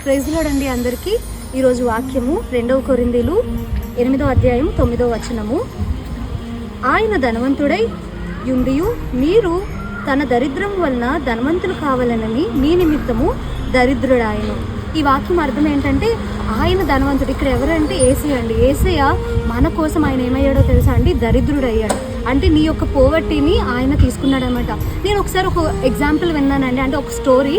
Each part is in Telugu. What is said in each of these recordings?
ప్రైజ్ లార్డ్ అండి అందరికీ. ఈరోజు వాక్యము 2 కొరింథీలు 8వ అధ్యాయం 9వ వచనము. ఆయన ధనవంతుడై యుండియు మీరు తన దరిద్రం వలన ధనవంతులు కావాలనని మీ నిమిత్తము దరిద్రుడాయను. ఈ వాక్యం అర్థం ఏంటంటే ఆయన ధనవంతుడు. ఇక్కడ ఎవరంటే యేసయ్య అండి. యేసయ్య మన కోసం ఆయన ఏమయ్యాడో తెలుసా అండి? దరిద్రుడయ్యాడు. అంటే నీ యొక్క పోవర్టీని ఆయన తీసుకున్నాడు అనమాట. నేను ఒకసారి ఒక ఎగ్జాంపుల్ విన్నానండి. అంటే ఒక స్టోరీ.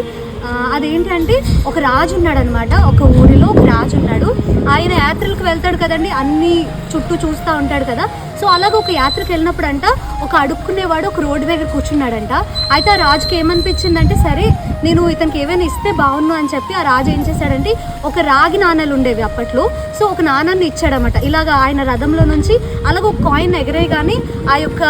అదేంటంటే ఒక రాజు ఉన్నాడు అనమాట. ఒక ఊరిలో ఒక రాజు ఉన్నాడు. ఆయన యాత్రలకు వెళ్తాడు కదండి, అన్ని చుట్టూ చూస్తూ ఉంటాడు కదా. సో అలాగ ఒక యాత్రకు వెళ్ళినప్పుడు అంట ఒక అడుక్కునేవాడు ఒక రోడ్డు దగ్గర కూర్చున్నాడంట. అయితే ఆ రాజుకి ఏమనిపించిందంటే, సరే నేను ఇతనికి ఏమైనా ఇస్తే బాగున్ను అని చెప్పి ఆ రాజు ఏం చేశాడంటే, ఒక రాగి నాణాలు ఉండేవి అప్పట్లో. సో ఒక నాణాన్ని ఇచ్చాడనమాట. ఇలాగ ఆయన రథంలో నుంచి అలాగ ఒక కాయిన్ ఎగరే కానీ ఆ యొక్క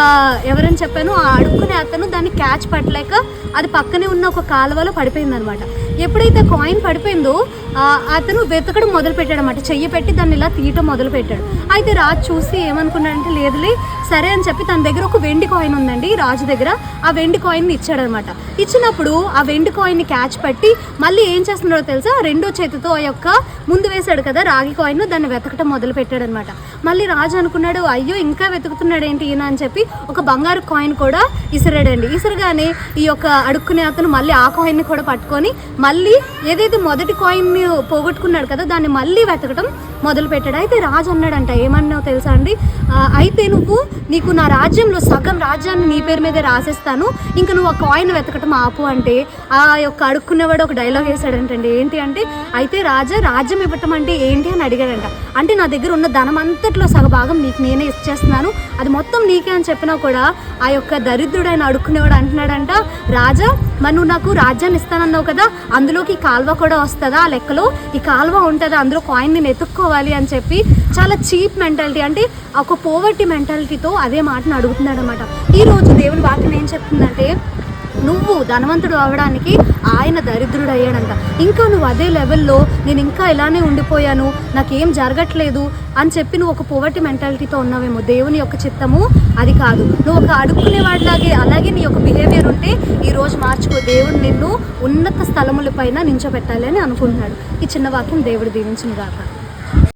ఎవరని చెప్పాను ఆ అడుక్కునే అతను దాన్ని క్యాచ్ పట్టలేక అది పక్కనే ఉన్న ఒక కాలువలో పడిపోయింది అనమాట. ఎప్పుడైతే కాయిన్ పడిపోయిందో అతను వెతకడం మొదలు పెట్టాడు అనమాట. చెయ్యి పెట్టి దాన్ని ఇలా తీయటం మొదలు పెట్టాడు. అయితే రాజు చూసి ఏమనుకున్నాడంటే, లేదులే సరే అని చెప్పి తన దగ్గర ఒక వెండి కాయిన్ ఉందండి రాజు దగ్గర. ఆ వెండి కాయిన్ని ఇచ్చాడనమాట. ఇచ్చినప్పుడు ఆ వెండి కాయిన్ని క్యాచ్ పట్టి మళ్ళీ ఏం చేస్తున్నాడో తెలుసా, రెండో చేతితో ఆ యొక్క ముందు వేశాడు కదా రాగి కాయిన్, దాన్ని వెతకటం మొదలు పెట్టాడు అనమాట. మళ్ళీ రాజు అనుకున్నాడు, అయ్యో ఇంకా వెతుకుతున్నాడు ఏంటి ఈయన అని చెప్పి ఒక బంగారు కాయిన్ కూడా ఇసిరాడండి. ఇసరగానే ఈ యొక్క అడుక్కునే అతను మళ్ళీ ఆ కాయిన్ని కూడా పట్టుకొని మళ్ళీ ఏదైతే మొదటి కాయిన్ని పోగొట్టుకున్నాడు కదా దాన్ని మళ్ళీ వెతకటం మొదలు పెట్టాడు. అయితే రాజు అన్నాడంట, ఏమన్నావు తెలుసా అండి, అయితే నీకు నా రాజ్యంలో సగం రాజ్యాన్ని నీ పేరు మీదే రాసేస్తాను, ఇంకా నువ్వు ఆ కాయిన్ వెతకటం ఆపు అంటే ఆ యొక్క అడుక్కునేవాడు ఒక డైలాగ్ వేసాడంటండి. ఏంటి అంటే, అయితే రాజ్యం ఇవ్వటం అంటే ఏంటి అని అడిగాడంట. అంటే నా దగ్గర ఉన్న ధనం అంతట్లో సగభాగం నీకు నేనే ఇచ్చేస్తున్నాను, అది మొత్తం నీకే అని చెప్పినా కూడా ఆ యొక్క దరిద్రుడైన అడుక్కునేవాడు అంటున్నాడంట, రాజా మరి నువ్వు నాకు రాజ్యాన్ని ఇస్తానన్నావు కదా, అందులోకి ఈ కాల్వ కూడా వస్తుందా, ఆ లెక్కలో ఈ కాల్వ ఉంటుందా, అందులో కాయిన్ నేను ఎత్తుక్కోవాలి అని చెప్పి చాలా చీప్ మెంటాలిటీ, అంటే ఒక పోవర్టీ మెంటాలిటీతో అదే మాటను అడుగుతున్నాడు అనమాట. ఈరోజు దేవుని వాక్యం ఏం చెప్తుందంటే, నువ్వు ధనవంతుడు అవ్వడానికి ఆయన దరిద్రుడు అయ్యాడంట. ఇంకా నువ్వు అదే లెవెల్లో నేను ఇంకా ఇలానే ఉండిపోయాను, నాకేం జరగట్లేదు అని చెప్పి నువ్వు ఒక పోవర్టీ మెంటాలిటీతో ఉన్నావేమో. దేవుని యొక్క చిత్తము అది కాదు. నువ్వు ఒక అడుక్కునేవాడిలాగే అలాగే నీ యొక్క బిహేవియర్ ఉంటే ఈరోజు మార్చుకో. దేవుడు నిన్ను ఉన్నత స్థలముల పైన నించోబెట్టాలి అని అనుకుంటున్నాడు. ఈ చిన్న వాక్యం దేవుడు దీవించును గాక.